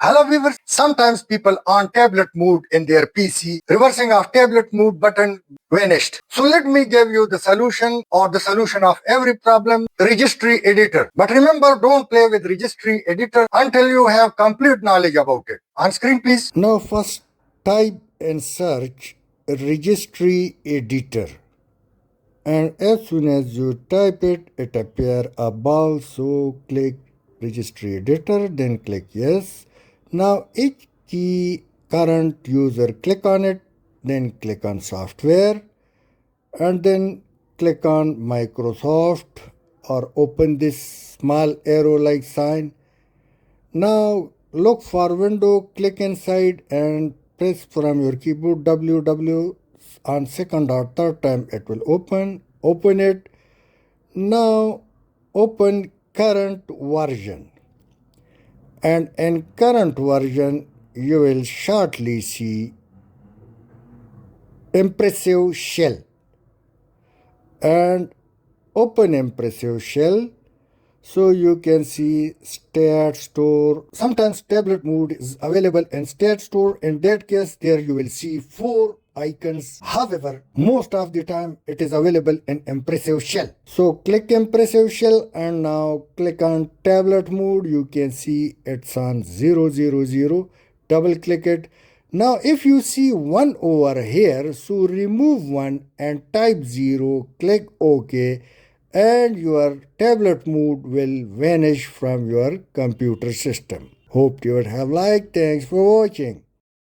Hello viewers, sometimes people on tablet mode in their PC, reversing of tablet mode button vanished. So let me give you the solution or the solution of every problem, registry editor. But remember, don't play with registry editor until you have complete knowledge about it. On screen please. Now first type and search registry editor, and as soon as you type it, it appear above. So click registry editor, then click yes. Now each key current user, click on it, then click on software, and then click on Microsoft or open this small arrow like sign. Now look for window, click inside and press from your keyboard WW. On second or third time it will open it. Now open current version, and in current version you will shortly see impressive shell, and open impressive shell. So you can see stat store. Sometimes tablet mode is available in stat store. In that case, there you will see 4 icons. However, most of the time it is available in impressive shell. So click impressive shell and now click on tablet mode. You can see it's on 000. Double click it. Now if you see 1 over here, so remove 1 and type 0, click OK, and your tablet mode will vanish from your computer system. Hope you would have liked. Thanks for watching.